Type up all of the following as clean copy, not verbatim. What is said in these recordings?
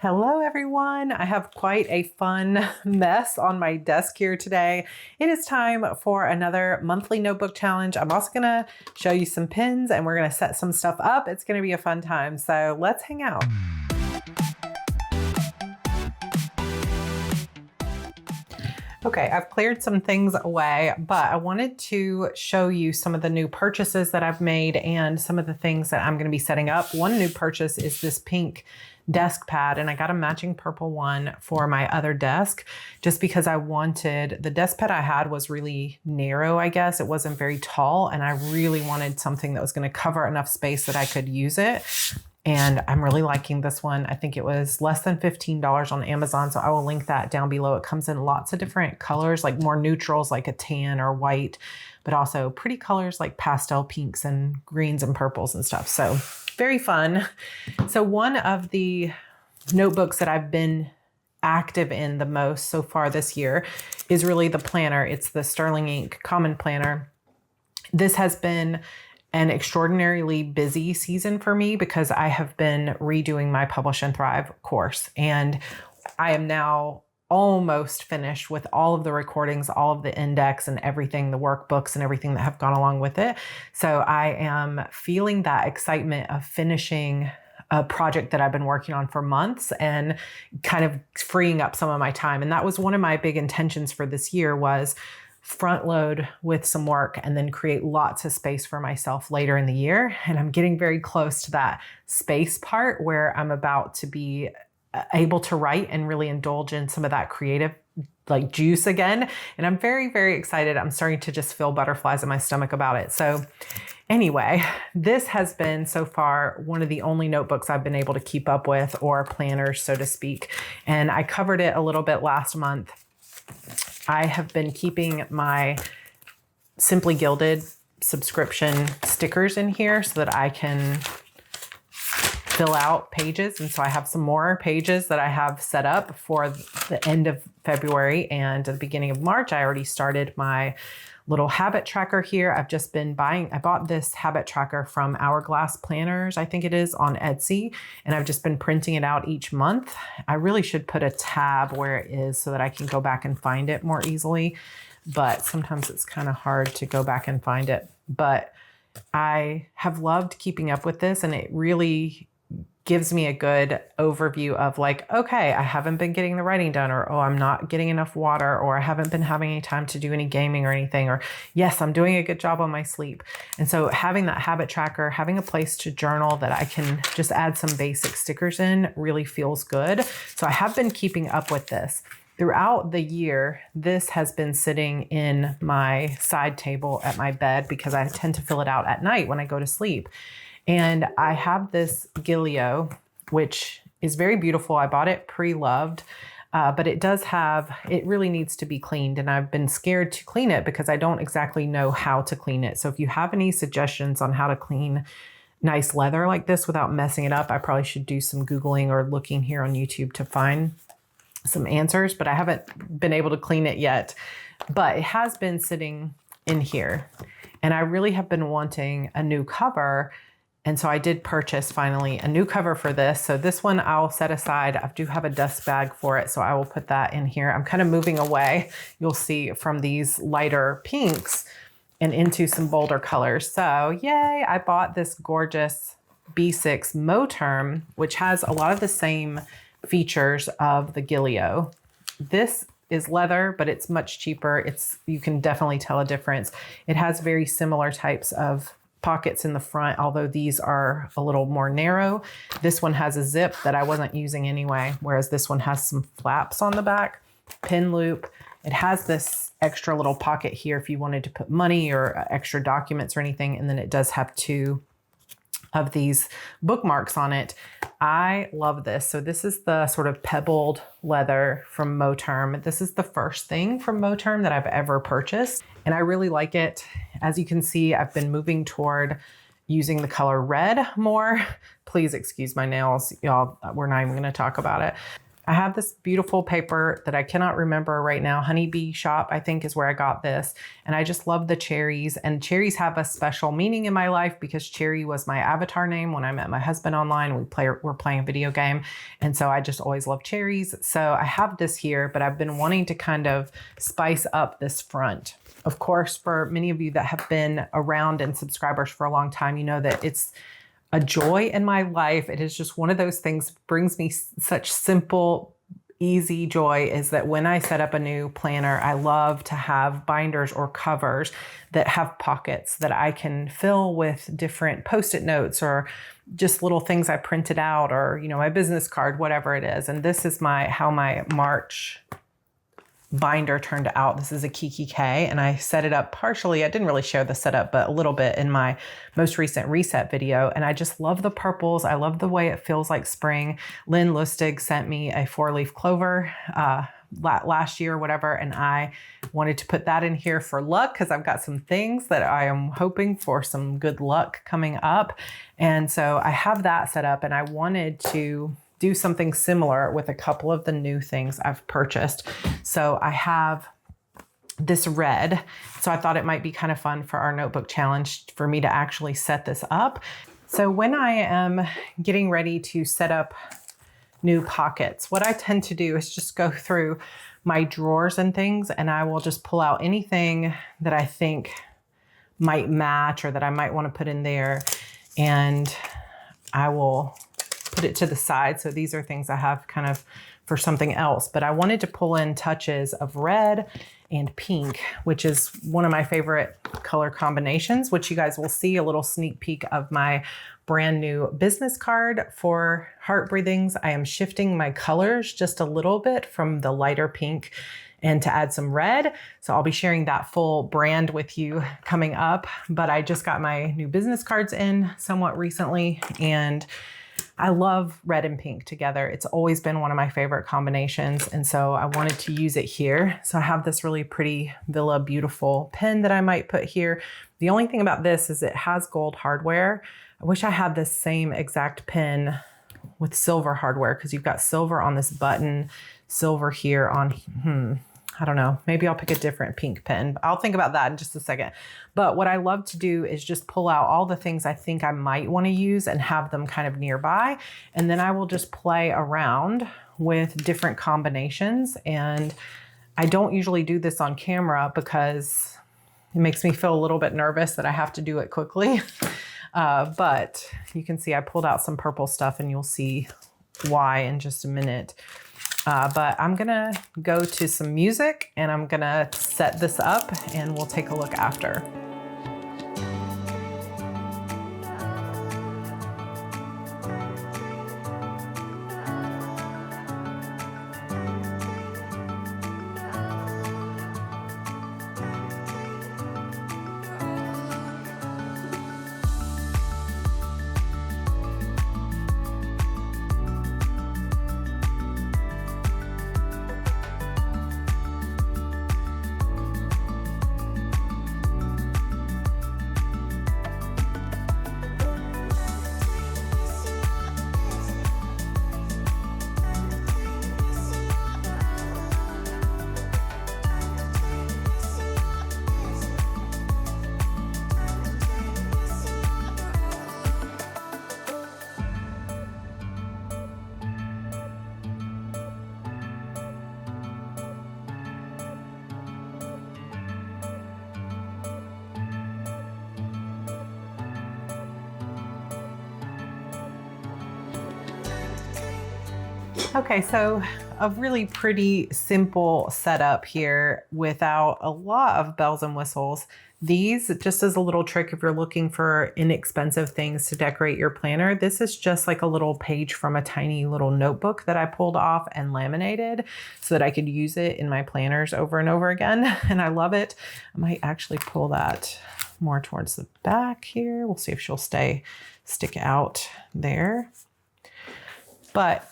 Hello everyone. I have quite a fun mess on my desk here today. It is time for another monthly notebook challenge. I'm also gonna show you some pins and we're gonna set some stuff up. It's gonna be a fun time, so let's hang out. Okay, I've cleared some things away, but I wanted to show you some of the new purchases that I've made and some of the things that I'm gonna be setting up. One new purchase is this pink desk pad, and I got a matching purple one for my other desk just because I wanted, the desk pad I had was really narrow, I guess. It wasn't very tall, and I really wanted something that was gonna cover enough space that I could use it. And I'm really liking this one. I think it was less than $15 on Amazon, so I will link that down below. It comes in lots of different colors, like more neutrals like a tan or white, but also pretty colors like pastel pinks and greens and purples and stuff. So very fun. So one of the notebooks that I've been active in the most so far this year is really the planner. It's the Sterling Ink Common Planner. This has been an extraordinarily busy season for me because I have been redoing my Publish and Thrive course, and I am now almost finished with all of the recordings, all of the index and everything, the workbooks and everything that have gone along with it. So I am feeling that excitement of finishing a project that I've been working on for months and kind of freeing up some of my time. And that was one of my big intentions for this year, was front load with some work and then create lots of space for myself later in the year. And I'm getting very close to that space part where I'm about to be able to write and really indulge in some of that creative like juice again. And I'm very, very excited. I'm starting to just feel butterflies in my stomach about it. So anyway, this has been so far one of the only notebooks I've been able to keep up with, or planners, so to speak. And I covered it a little bit last month. I have been keeping my Simply Gilded subscription stickers in here so that I can fill out pages. And so I have some more pages that I have set up for the end of February and at the beginning of March. I already started my little habit tracker here. I've just been buying, I bought this habit tracker from Hourglass Planners, I think it is, on Etsy. And I've just been printing it out each month. I really should put a tab where it is so that I can go back and find it more easily. But sometimes it's kind of hard to go back and find it. But I have loved keeping up with this, and it really gives me a good overview of like, okay, I haven't been getting the writing done, or, oh, I'm not getting enough water, or I haven't been having any time to do any gaming or anything, or yes, I'm doing a good job on my sleep. And so having that habit tracker, having a place to journal that I can just add some basic stickers in really feels good. So I have been keeping up with this. Throughout the year, this has been sitting in my side table at my bed because I tend to fill it out at night when I go to sleep. And I have this Gilio, which is very beautiful. I bought it pre-loved, but it does have, it really needs to be cleaned. And I've been scared to clean it because I don't exactly know how to clean it. So if you have any suggestions on how to clean nice leather like this without messing it up, I probably should do some Googling or looking here on YouTube to find some answers, but I haven't been able to clean it yet. But it has been sitting in here. And I really have been wanting a new cover. And so I did purchase finally a new cover for this. So this one I'll set aside. I do have a dust bag for it, so I will put that in here. I'm kind of moving away, you'll see, from these lighter pinks and into some bolder colors. So yay, I bought this gorgeous B6 Moterm, which has a lot of the same features of the Gilio. This is leather, but it's much cheaper. You can definitely tell a difference. It has very similar types of pockets in the front, although these are a little more narrow. This one has a zip that I wasn't using anyway, whereas this one has some flaps on the back, pin loop. It has this extra little pocket here if you wanted to put money or extra documents or anything, and then it does have two of these bookmarks on it. I love this. So this is the sort of pebbled leather from Moterm. This is the first thing from Moterm that I've ever purchased, and I really like it. As you can see, I've been moving toward using the color red more. Please excuse my nails, y'all. We're not even going to talk about it. I have this beautiful paper that I cannot remember right now. Honeybee Shop, I think, is where I got this. And I just love the cherries. And cherries have a special meaning in my life because Cherry was my avatar name when I met my husband online. We're playing a video game. And so I just always love cherries. So I have this here, but I've been wanting to kind of spice up this front. Of course, for many of you that have been around and subscribers for a long time, you know that it's a joy in my life. It is just one of those things that brings me such simple, easy joy, is that when I set up a new planner, I love to have binders or covers that have pockets that I can fill with different Post-it notes or just little things I printed out, or, you know, my business card, whatever it is. And this is how my March binder turned out. This is a Kiki K, and I set it up partially. I didn't really show the setup, but a little bit in my most recent reset video. And I just love the purples. I love the way it feels like spring. Lynn Lustig sent me a 4-leaf clover last year or whatever, and I wanted to put that in here for luck because I've got some things that I am hoping for some good luck coming up. And so I have that set up, and I wanted to do something similar with a couple of the new things I've purchased. So I have this red. So I thought it might be kind of fun for our notebook challenge for me to actually set this up. So when I am getting ready to set up new pockets, what I tend to do is just go through my drawers and things, and I will just pull out anything that I think might match or that I might want to put in there, and I will put it to the side. So these are things I have kind of for something else, but I wanted to pull in touches of red and pink, which is one of my favorite color combinations, which you guys will see a little sneak peek of my brand new business card for Heart Breathings. I am shifting my colors just a little bit from the lighter pink and to add some red. So I'll be sharing that full brand with you coming up, but I just got my new business cards in somewhat recently, and I love red and pink together. It's always been one of my favorite combinations. And so I wanted to use it here. So I have this really pretty Villa Beautiful pen that I might put here. The only thing about this is it has gold hardware. I wish I had this same exact pen with silver hardware, because you've got silver on this button, silver here on, I don't know, maybe I'll pick a different pink pen. I'll think about that in just a second. But what I love to do is just pull out all the things I think I might want to use and have them kind of nearby. And then I will just play around with different combinations. And I don't usually do this on camera because it makes me feel a little bit nervous that I have to do it quickly. But you can see I pulled out some purple stuff, and you'll see why in just a minute. But I'm gonna go to some music, and I'm gonna set this up, and we'll take a look after. Okay, so a really pretty simple setup here without a lot of bells and whistles. These, just as a little trick if you're looking for inexpensive things to decorate your planner, this is just like a little page from a tiny little notebook that I pulled off and laminated so that I could use it in my planners over and over again. And I love it. I might actually pull that more towards the back here. We'll see if she'll stick out there. But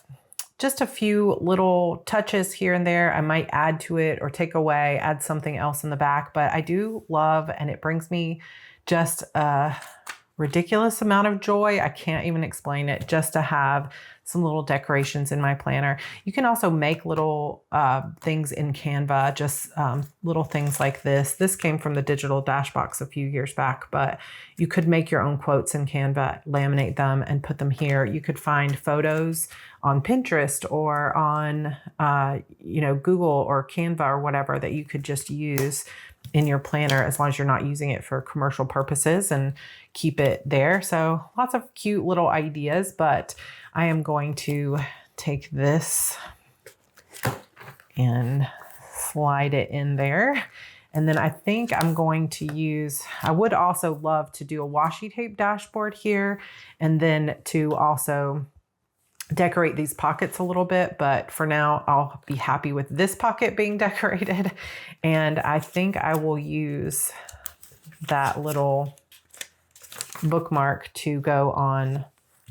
just a few little touches here and there I might add to it or take away, add something else in the back. But I do love, and it brings me just a ridiculous amount of joy. I can't even explain it, just to have some little decorations in my planner. You can also make little things in Canva, just little things like this. This came from the digital dash box a few years back, but you could make your own quotes in Canva, laminate them and put them here. You could find photos on Pinterest or on Google or Canva or whatever that you could just use in your planner, as long as you're not using it for commercial purposes, and keep it there. So lots of cute little ideas, but I am going to take this and slide it in there. And then I think I'm going to I would also love to do a washi tape dashboard here, and then to also decorate these pockets a little bit, but for now I'll be happy with this pocket being decorated. And I think I will use that little bookmark to go on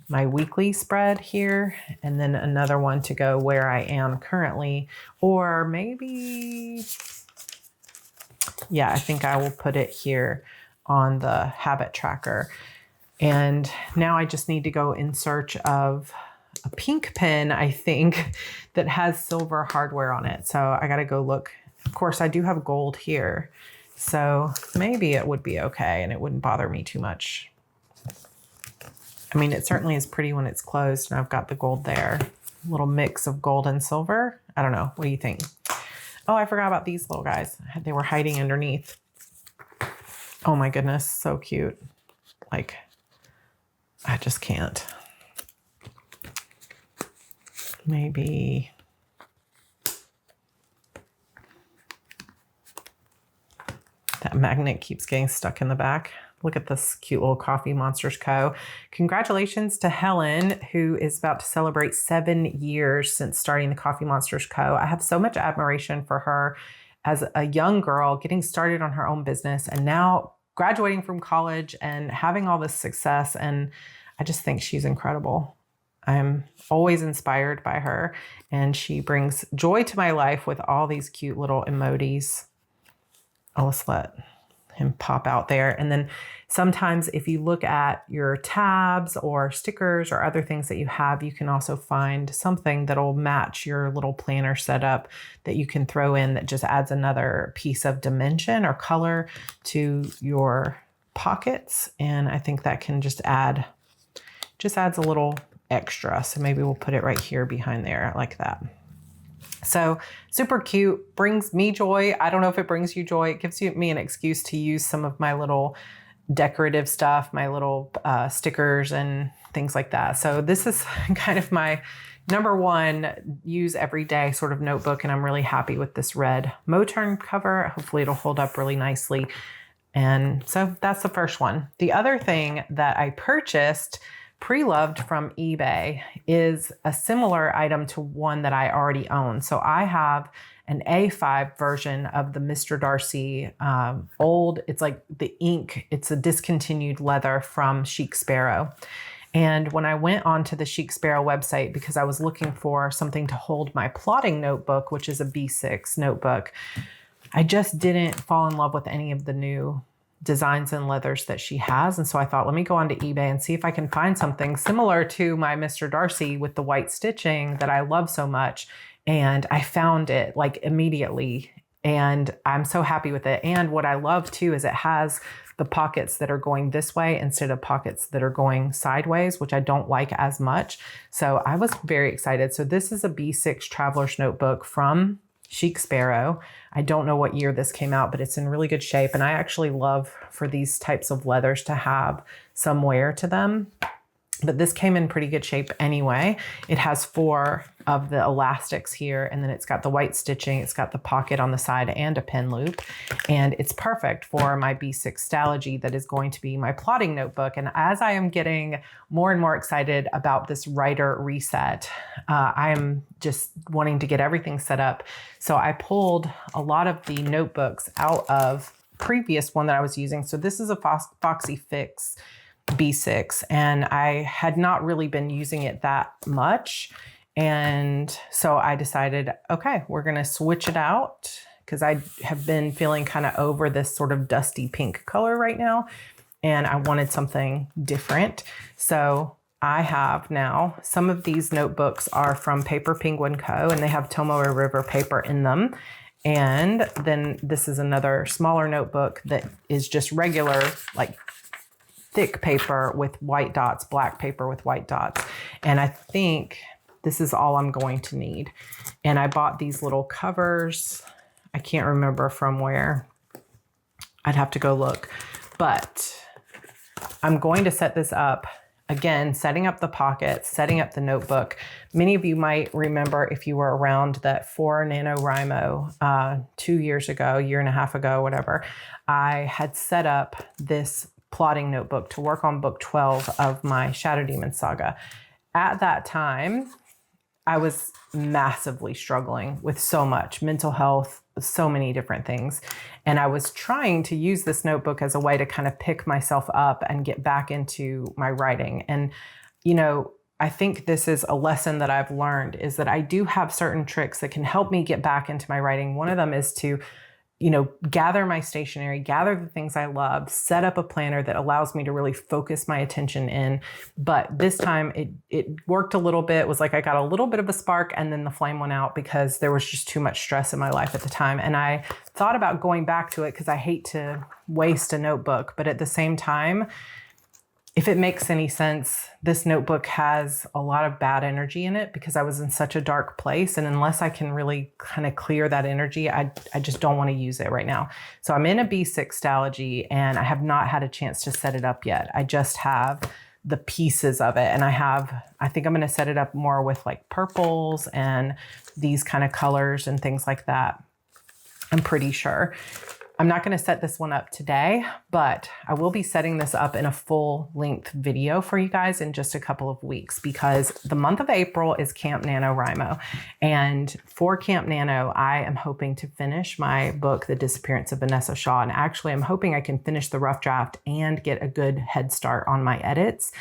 my weekly spread here, and then another one to go where I am currently, or maybe, yeah, I think I will put it here on the habit tracker. And now I just need to go in search of a pink pen, I think, that has silver hardware on it. So I got to go look. Of course, I do have gold here, so maybe it would be okay and it wouldn't bother me too much. I mean, it certainly is pretty when it's closed and I've got the gold there. A little mix of gold and silver. I don't know. What do you think? Oh, I forgot about these little guys. They were hiding underneath. Oh my goodness. So cute. Like, I just can't. Maybe that magnet keeps getting stuck in the back. Look at this cute little Coffee Monsters Co. Congratulations to Helen, who is about to celebrate 7 years since starting the Coffee Monsters Co. I have so much admiration for her as a young girl, getting started on her own business and now graduating from college and having all this success. And I just think she's incredible. I'm always inspired by her, and she brings joy to my life with all these cute little emojis. Oh, let's let him pop out there. And then sometimes if you look at your tabs or stickers or other things that you have, you can also find something that'll match your little planner setup that you can throw in that just adds another piece of dimension or color to your pockets. And I think that can just adds a little extra. So maybe we'll put it right here behind there like that. So super cute, brings me joy. I don't know if it brings you joy. It gives me an excuse to use some of my little decorative stuff, my little stickers and things like that. So this is kind of my number one use every day sort of notebook. And I'm really happy with this red Moterm cover. Hopefully it'll hold up really nicely. And so that's the first one. The other thing that I purchased pre-loved from eBay is a similar item to one that I already own. So I have an A5 version of the Mr. Darcy old, it's like the ink, it's a discontinued leather from Chic Sparrow. And when I went onto the Chic Sparrow website, because I was looking for something to hold my plotting notebook, which is a B6 notebook, I just didn't fall in love with any of the new designs and leathers that she has. And so I thought, let me go onto eBay and see if I can find something similar to my Mr. Darcy with the white stitching that I love so much. And I found it like immediately. And I'm so happy with it. And what I love too is it has the pockets that are going this way instead of pockets that are going sideways, which I don't like as much. So I was very excited. So this is a B6 Traveler's Notebook from Chic Sparrow. I don't know what year this came out, but it's in really good shape. And I actually love for these types of leathers to have some wear to them. But this came in pretty good shape anyway. It has 4 of the elastics here, and then it's got the white stitching, it's got the pocket on the side and a pen loop. And it's perfect for my B6 Stalogy that is going to be my plotting notebook. And as I am getting more and more excited about this writer reset, I am just wanting to get everything set up. So I pulled a lot of the notebooks out of previous one that I was using. So this is a Foxy Fix B6, and I had not really been using it that much. And so I decided, okay, we're going to switch it out because I have been feeling kind of over this sort of dusty pink color right now. and I wanted something different. So I have now, some of these notebooks are from Paper Penguin Co. and they have Tomoe River paper in them. And then this is another smaller notebook that is just regular, like thick paper with white dots, black paper with white dots. And I think this is all I'm going to need. And I bought these little covers. I can't remember from where. I'd have to go look. But I'm going to set this up. Again, setting up the pockets, setting up the notebook. Many of you might remember, if you were around, that for NaNoWriMo 2 years ago, year and a half ago, whatever, I had set up this plotting notebook to work on book 12 of my Shadow Demon saga. At that time, I was massively struggling with so much mental health, so many different things. And I was trying to use this notebook as a way to kind of pick myself up and get back into my writing. And, you know, I think this is a lesson that I've learned, is that I do have certain tricks that can help me get back into my writing. One of them is to, you know, gather my stationery, gather the things I love, set up a planner that allows me to really focus my attention in. But this time it worked a little bit. It was like I got a little bit of a spark and then the flame went out because there was just too much stress in my life at the time. And I thought about going back to it because I hate to waste a notebook. But at the same time, if it makes any sense, this notebook has a lot of bad energy in it because I was in such a dark place. And unless I can really kind of clear that energy, I just don't want to use it right now. So I'm in a B6 Stalogy and I have not had a chance to set it up yet. I just have the pieces of it. And I think I'm going to set it up more with like purples and these kind of colors and things like that. I'm pretty sure. I'm not going to set this one up today, but I will be setting this up in a full length video for you guys in just a couple of weeks, because the month of April is Camp NaNoWriMo. And for Camp Nano, I am hoping to finish my book, The Disappearance of Vanessa Shaw. And actually, I'm hoping I can finish the rough draft and get a good head start on my edits.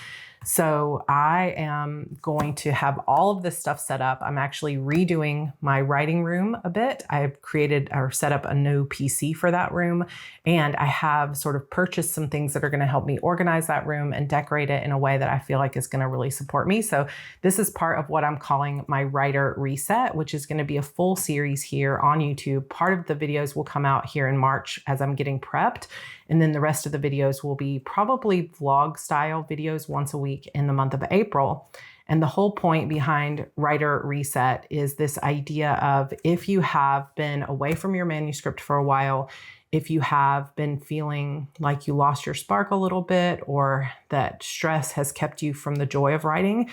So I am going to have all of this stuff set up. I'm actually redoing my writing room a bit. I've created or set up a new PC for that room. And I have sort of purchased some things that are going to help me organize that room and decorate it in a way that I feel like is going to really support me. So this is part of what I'm calling my writer reset, which is going to be a full series here on YouTube. Part of the videos will come out here in March as I'm getting prepped. And then the rest of the videos will be probably vlog style videos once a week in the month of April. And the whole point behind Writer Reset is this idea of, if you have been away from your manuscript for a while, if you have been feeling like you lost your spark a little bit, or that stress has kept you from the joy of writing,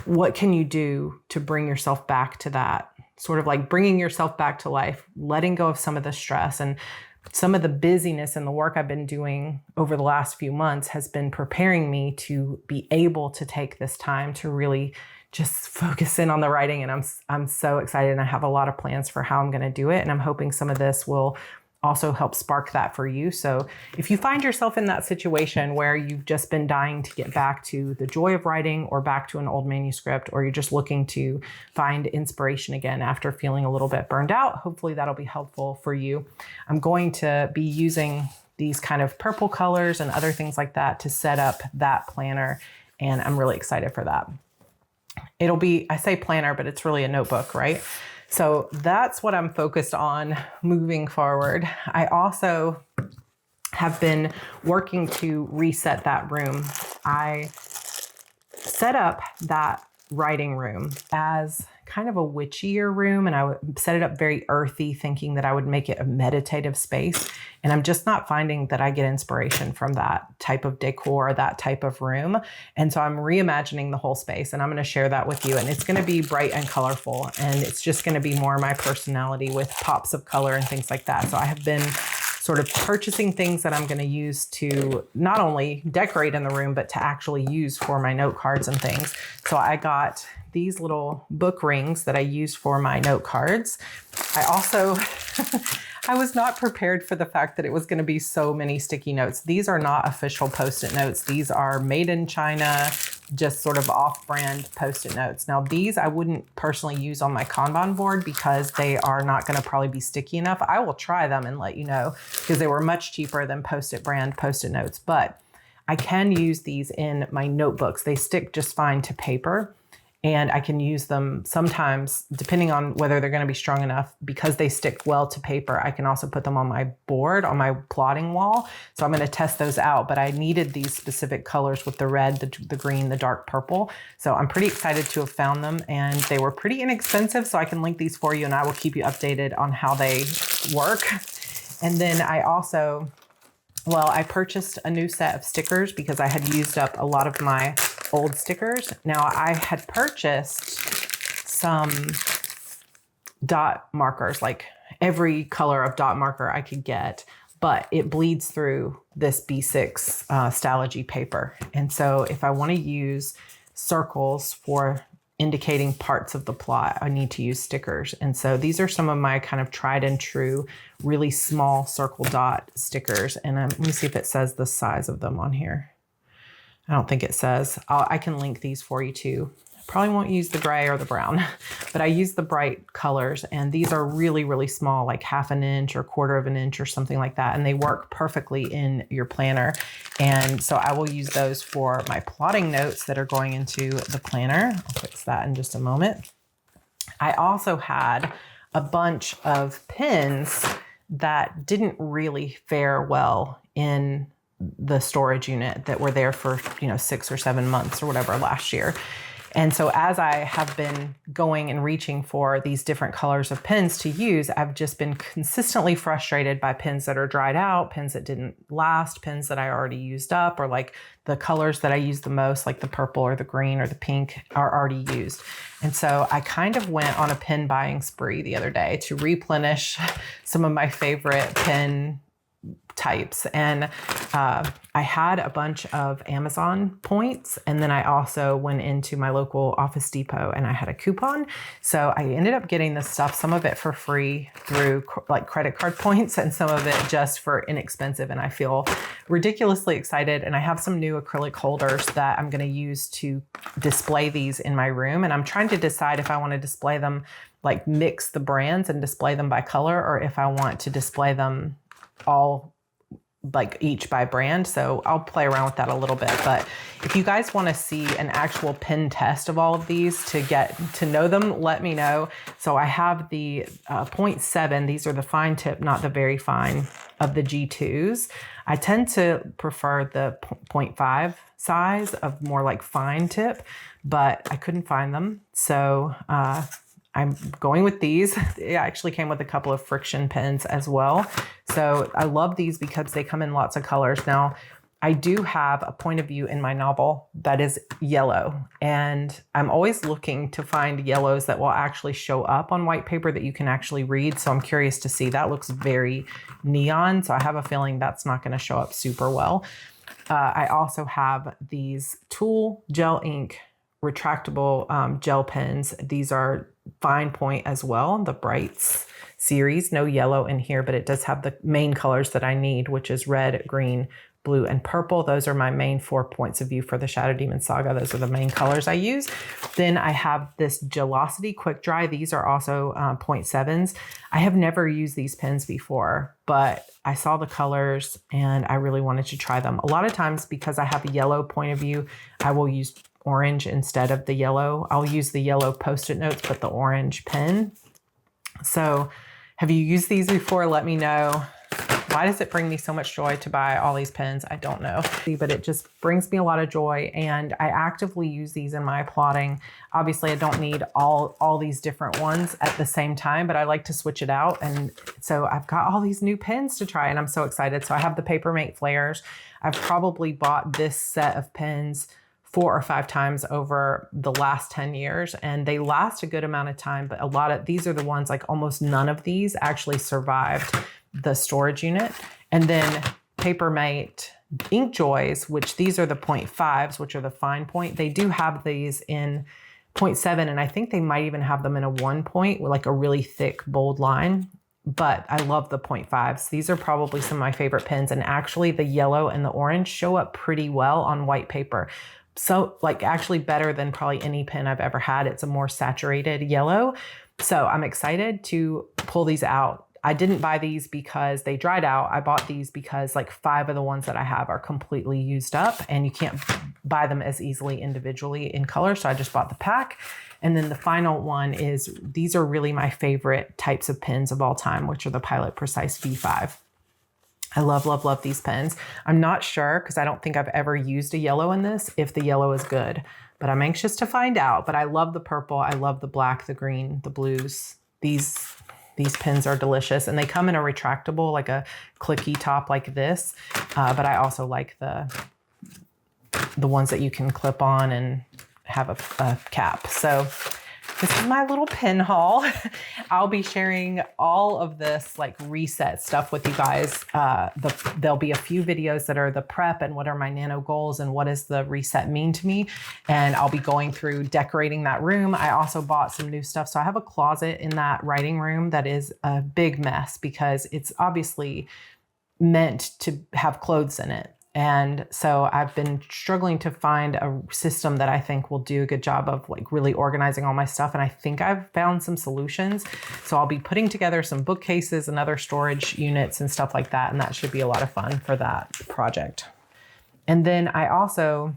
what can you do to bring yourself back to that? Sort of like bringing yourself back to life, letting go of some of the stress. And some of the busyness and the work I've been doing over the last few months has been preparing me to be able to take this time to really just focus in on the writing. And I'm so excited, and I have a lot of plans for how I'm going to do it. And I'm hoping some of this will also help spark that for you. So if you find yourself in that situation where you've just been dying to get back to the joy of writing, or back to an old manuscript, or you're just looking to find inspiration again after feeling a little bit burned out, hopefully that'll be helpful for you. I'm going to be using these kind of purple colors and other things like that to set up that planner. And I'm really excited for that. It'll be, I say planner, but it's really a notebook, right? So that's what I'm focused on moving forward. I also have been working to reset that room. I set up that writing room as kind of a witchier room, and I would set it up very earthy, thinking that I would make it a meditative space. And I'm just not finding that I get inspiration from that type of decor, that type of room. And so I'm reimagining the whole space, and I'm going to share that with you. And it's going to be bright and colorful, and it's just going to be more my personality with pops of color and things like that. So I have been sort of purchasing things that I'm going to use to not only decorate in the room, but to actually use for my note cards and things. So I got these little book rings that I use for my note cards. I also, I was not prepared for the fact that it was going to be so many sticky notes. These are not official Post-it notes. These are made in China, just sort of off-brand Post-it notes. Now these I wouldn't personally use on my Kanban board because they are not going to probably be sticky enough. I will try them and let you know because they were much cheaper than Post-it brand Post-it notes, but I can use these in my notebooks. They stick just fine to paper. And I can use them sometimes, depending on whether they're going to be strong enough, because they stick well to paper. I can also put them on my board, on my plotting wall. So I'm going to test those out. But I needed these specific colors with the red, the green, the dark purple. So I'm pretty excited to have found them. And they were pretty inexpensive. So I can link these for you and I will keep you updated on how they work. And then I also, well, I purchased a new set of stickers because I had used up a lot of my old stickers. Now I had purchased some dot markers, like every color of dot marker I could get, but it bleeds through this B6 Stalogy paper. And so if I want to use circles for indicating parts of the plot, I need to use stickers. And so these are some of my kind of tried and true, really small circle dot stickers. And let me see if it says the size of them on here. I don't think it says. I can link these for you too. Probably won't use the gray or the brown, but I use the bright colors, and these are really, really small, like 1/2 inch or 1/4 inch or something like that. And they work perfectly in your planner. And so I will use those for my plotting notes that are going into the planner. I'll fix that in just a moment. I also had a bunch of pins that didn't really fare well in the storage unit that were there for, 6 or 7 months or whatever last year. And so as I have been going and reaching for these different colors of pins to use, I've just been consistently frustrated by pins that are dried out, pins that didn't last, pins that I already used up, or like the colors that I use the most, like the purple or the green or the pink, are already used. And so I kind of went on a pin buying spree the other day to replenish some of my favorite pin types. And I had a bunch of Amazon points, and then I also went into my local Office Depot and I had a coupon. So I ended up getting this stuff, some of it for free through like credit card points and some of it just for inexpensive. And I feel ridiculously excited. And I have some new acrylic holders that I'm going to use to display these in my room. And I'm trying to decide if I want to display them, like mix the brands and display them by color, or if I want to display them all like each by brand. So I'll play around with that a little bit. But if you guys want to see an actual pin test of all of these to get to know them, let me know. So I have the 0.7. These are the fine tip, not the very fine, of the G2s. I tend to prefer the 0.5 size of more like fine tip, but I couldn't find them. So I'm going with these. It actually came with a couple of friction pins as well. So I love these because they come in lots of colors. Now, I do have a point of view in my novel that is yellow, and I'm always looking to find yellows that will actually show up on white paper that you can actually read. So I'm curious to see. That looks very neon, so I have a feeling that's not going to show up super well. I also have these Tool Gel Ink retractable gel pens. These are fine point as well, the Brights series. No yellow in here, but it does have the main colors that I need, which is red, green, blue, and purple. Those are my main 4 points of view for the Shadow Demon Saga. Those are the main colors I use. Then I have this Gelosity Quick Dry. These are also 0.7s. I have never used these pens before, but I saw the colors and I really wanted to try them. A lot of times, because I have a yellow point of view, I will use orange instead of the yellow. I'll use the yellow Post-it notes, but the orange pen. So have you used these before? Let me know. Why does it bring me so much joy to buy all these pens? I don't know, but it just brings me a lot of joy, and I actively use these in my plotting. Obviously, I don't need all these different ones at the same time, but I like to switch it out. And so I've got all these new pens to try, and I'm so excited. So I have the Papermate Flares. I've probably bought this set of pens 4 or 5 times over the last 10 years, and they last a good amount of time, but a lot of these are the ones, like almost none of these actually survived the storage unit. And then Papermate Ink Joys, which these are the 0.5s, which are the fine point. They do have these in 0.7, and I think they might even have them in a 1 point with like a really thick, bold line. But I love the 0.5s. These are probably some of my favorite pens, and actually the yellow and the orange show up pretty well on white paper. so like actually better than probably any pen I've ever had. It's a more saturated yellow. So I'm excited to pull these out. I didn't buy these because they dried out. I bought these because like 5 of the ones that I have are completely used up and you can't buy them as easily individually in color. So I just bought the pack. And then the final one is, these are really my favorite types of pens of all time, which are the Pilot Precise V5. I love, love, love these pens. I'm not sure, because I don't think I've ever used a yellow in this, if the yellow is good, but I'm anxious to find out. But I love the purple. I love the black, the green, the blues. These pens are delicious, and they come in a retractable, like a clicky top like this. But I also like the ones that you can clip on and have a cap. So this is my little pen haul. I'll be sharing all of this like reset stuff with you guys. There'll be a few videos that are the prep and what are my nano goals and what does the reset mean to me. And I'll be going through decorating that room. I also bought some new stuff. So I have a closet in that writing room that is a big mess because it's obviously meant to have clothes in it. And so I've been struggling to find a system that I think will do a good job of like really organizing all my stuff. And I think I've found some solutions. So I'll be putting together some bookcases and other storage units and stuff like that. And that should be a lot of fun for that project. And then I also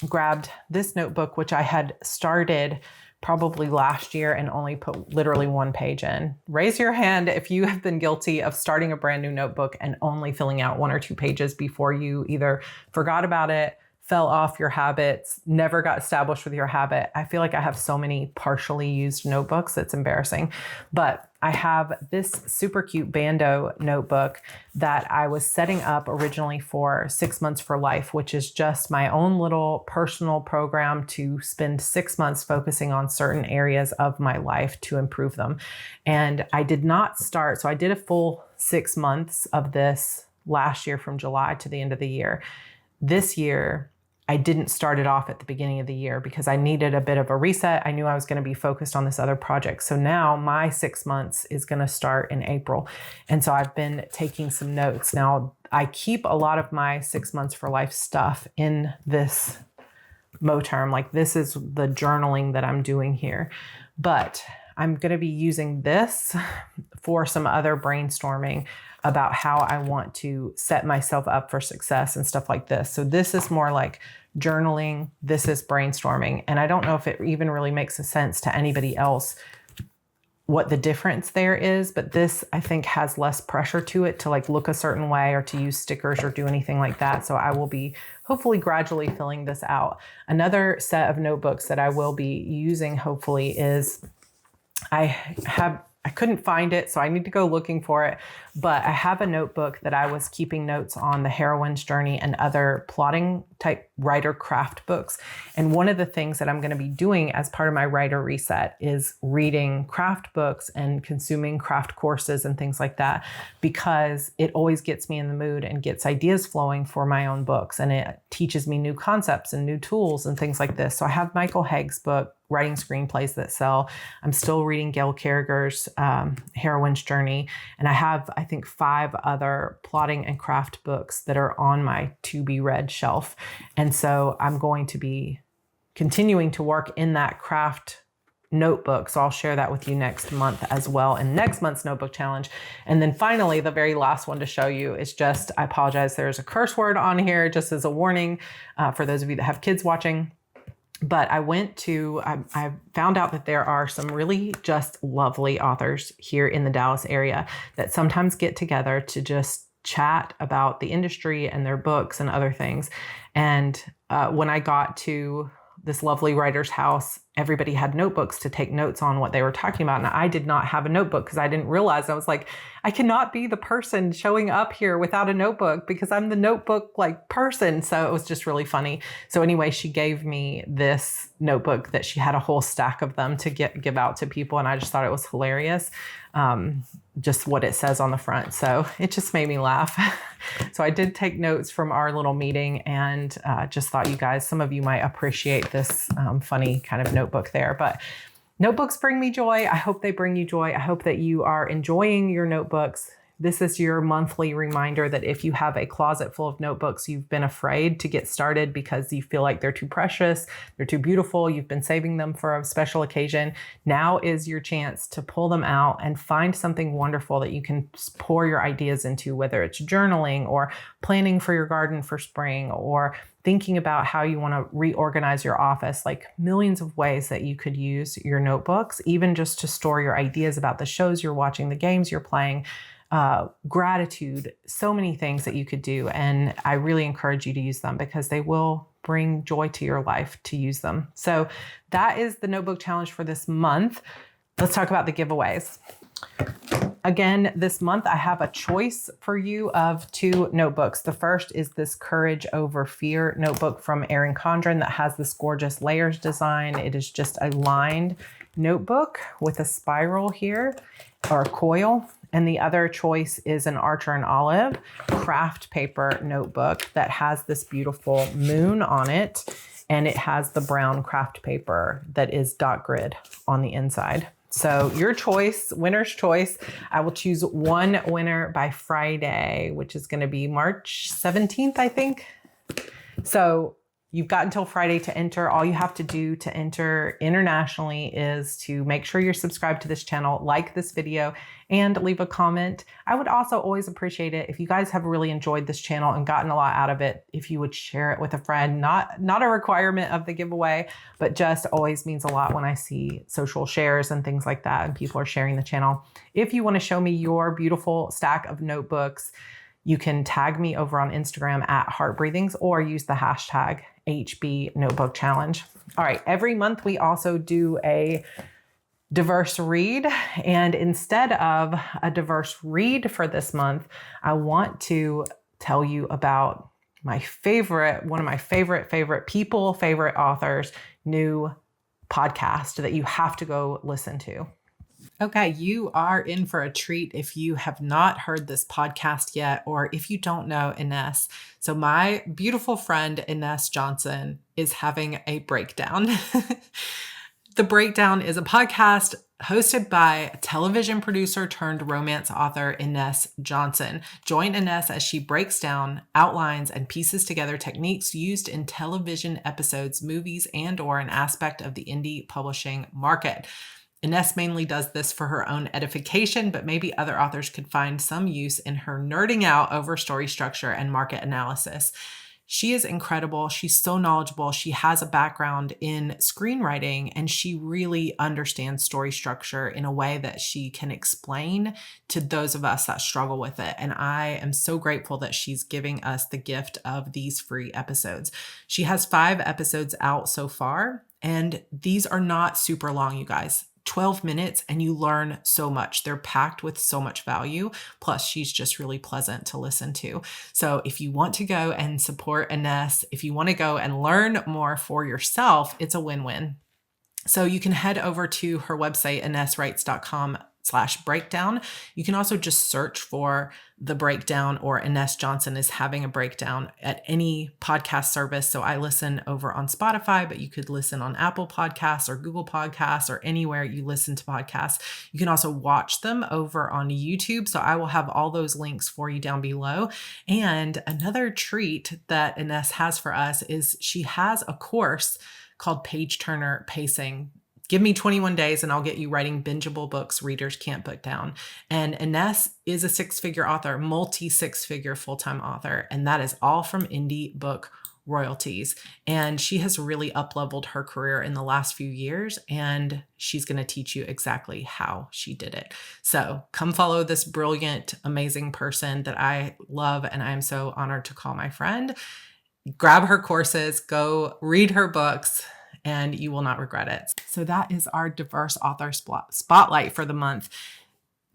grabbed this notebook, which I had started probably last year and only put literally 1 page in. Raise your hand if you have been guilty of starting a brand new notebook and only filling out 1 or 2 pages before you either forgot about it, fell off your habits, never got established with your habit. I feel like I have so many partially used notebooks. It's embarrassing. But I have this super cute Bando notebook that I was setting up originally for 6 months for life, which is just my own little personal program to spend 6 months focusing on certain areas of my life to improve them. And I did not start, so I did a full 6 months of this last year from July to the end of the year. This year, I didn't start it off at the beginning of the year because I needed a bit of a reset. I knew I was going to be focused on this other project. So now my 6 months is going to start in April. And so I've been taking some notes. Now I keep a lot of my 6 months for life stuff in this Moterm. Like this is the journaling that I'm doing here, but I'm going to be using this for some other brainstorming about how I want to set myself up for success and stuff like this. So this is more like journaling. This is brainstorming. And I don't know if it even really makes a sense to anybody else what the difference there is, but this I think has less pressure to it to like look a certain way or to use stickers or do anything like that. So I will be hopefully gradually filling this out. Another set of notebooks that I will be using hopefully is I couldn't find it, so I need to go looking for it. But I have a notebook that I was keeping notes on the heroine's journey and other plotting type writer craft books. And one of the things that I'm going to be doing as part of my writer reset is reading craft books and consuming craft courses and things like that, because it always gets me in the mood and gets ideas flowing for my own books. And it teaches me new concepts and new tools and things like this. So I have Michael Haig's book, Writing Screenplays That Sell. I'm still reading Gail Carriger's Heroine's Journey. And I have, I think, 5 other plotting and craft books that are on my to be read shelf. And so I'm going to be continuing to work in that craft notebook. So I'll share that with you next month as well in next month's notebook challenge. And then finally, the very last one to show you is just, I apologize, there's a curse word on here just as a warning for those of you that have kids watching. But I found out that there are some really just lovely authors here in the Dallas area that sometimes get together to just chat about the industry and their books and other things. And when I got to this lovely writer's house, everybody had notebooks to take notes on what they were talking about. And I did not have a notebook because I didn't realize. I was like, I cannot be the person showing up here without a notebook because I'm the notebook like person. So it was just really funny. So anyway, she gave me this notebook that she had a whole stack of them to give out to people. And I just thought it was hilarious. Just what it says on the front. So it just made me laugh. So I did take notes from our little meeting and just thought you guys, some of you might appreciate this funny kind of notebook there. But notebooks bring me joy. I hope they bring you joy. I hope that you are enjoying your notebooks. This is your monthly reminder that if you have a closet full of notebooks, you've been afraid to get started because you feel like they're too precious, they're too beautiful, you've been saving them for a special occasion. Now is your chance to pull them out and find something wonderful that you can pour your ideas into, whether it's journaling or planning for your garden for spring or thinking about how you want to reorganize your office, like millions of ways that you could use your notebooks, even just to store your ideas about the shows you're watching, the games you're playing, gratitude, so many things that you could do. And I really encourage you to use them because they will bring joy to your life to use them. So that is the notebook challenge for this month. Let's talk about the giveaways. Again, this month I have a choice for you of 2 notebooks. The first is this Courage Over Fear notebook from Erin Condren that has this gorgeous layers design. It is just a lined notebook with a spiral here or a coil. And the other choice is an Archer and Olive craft paper notebook that has this beautiful moon on it. And it has the brown craft paper that is dot grid on the inside. So your choice, winner's choice. I will choose one winner by Friday, which is going to be March 17th, I think. So you've got until Friday to enter. All you have to do to enter internationally is to make sure you're subscribed to this channel, like this video, and leave a comment. I would also always appreciate it if you guys have really enjoyed this channel and gotten a lot out of it, if you would share it with a friend. Not a requirement of the giveaway, but just always means a lot when I see social shares and things like that and people are sharing the channel. If you want to show me your beautiful stack of notebooks, you can tag me over on Instagram at Heartbreathings or use the hashtag HB Notebook Challenge. All right, every month we also do a diverse read. And instead of a diverse read for this month, I want to tell you about one of my favorite people, favorite authors, new podcast that you have to go listen to. Okay, you are in for a treat if you have not heard this podcast yet, or if you don't know Ines. So my beautiful friend Ines Johnson is having a breakdown. The Breakdown is a podcast hosted by television producer turned romance author Ines Johnson. Join Ines as she breaks down, outlines, and pieces together techniques used in television episodes, movies, and/or an aspect of the indie publishing market. Ines mainly does this for her own edification, but maybe other authors could find some use in her nerding out over story structure and market analysis. She is incredible. She's so knowledgeable. She has a background in screenwriting, and she really understands story structure in a way that she can explain to those of us that struggle with it. And I am so grateful that she's giving us the gift of these free episodes. She has 5 episodes out so far, and these are not super long, you guys. 12 minutes and you learn so much. They're packed with so much value. Plus, she's just really pleasant to listen to. So if you want to go and support Ines, if you want to go and learn more for yourself, it's a win-win. So you can head over to her website, ineswrites.com/breakdown. You can also just search for The Breakdown or Ines Johnson is having a breakdown at any podcast service. So I listen over on Spotify, but you could listen on Apple Podcasts or Google Podcasts or anywhere you listen to podcasts. You can also watch them over on YouTube. So I will have all those links for you down below. And another treat that Ines has for us is she has a course called Page Turner Pacing. Give me 21 days and I'll get you writing bingeable books readers can't put down. And Ines is a 6-figure author, multi-6-figure full-time author, and that is all from indie book royalties. And she has really up-leveled her career in the last few years, and she's going to teach you exactly how she did it. So come follow this brilliant, amazing person that I love, and I'm so honored to call my friend. Grab her courses, go read her books, and you will not regret it. So that is our diverse author spotlight for the month.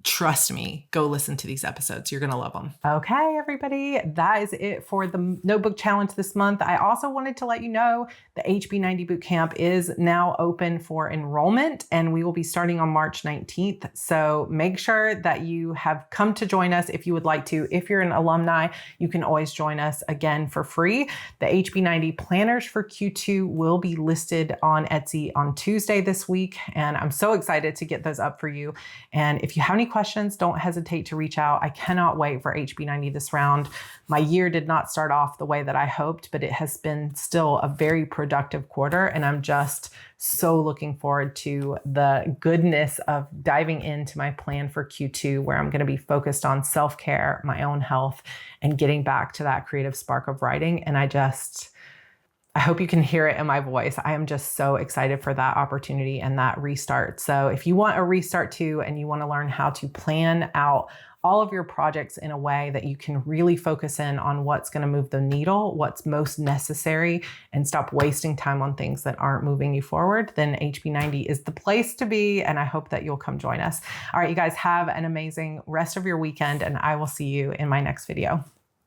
Trust me, go listen to these episodes. You're going to love them. Okay, everybody, that is it for the Notebook Challenge this month. I also wanted to let you know the HB90 Bootcamp is now open for enrollment, and we will be starting on March 19th. So make sure that you have come to join us if you would like to. If you're an alumni, you can always join us again for free. The HB90 planners for Q2 will be listed on Etsy on Tuesday this week, and I'm so excited to get those up for you. And if you have any questions, don't hesitate to reach out. I cannot wait for HB90 this round. My year did not start off the way that I hoped, but it has been still a very productive quarter. And I'm just so looking forward to the goodness of diving into my plan for Q2, where I'm going to be focused on self-care, my own health, and getting back to that creative spark of writing. And I hope you can hear it in my voice. I am just so excited for that opportunity and that restart. So if you want a restart too, and you want to learn how to plan out all of your projects in a way that you can really focus in on what's going to move the needle, what's most necessary, and stop wasting time on things that aren't moving you forward, then HB90 is the place to be. And I hope that you'll come join us. All right, you guys, have an amazing rest of your weekend, and I will see you in my next video.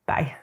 Bye.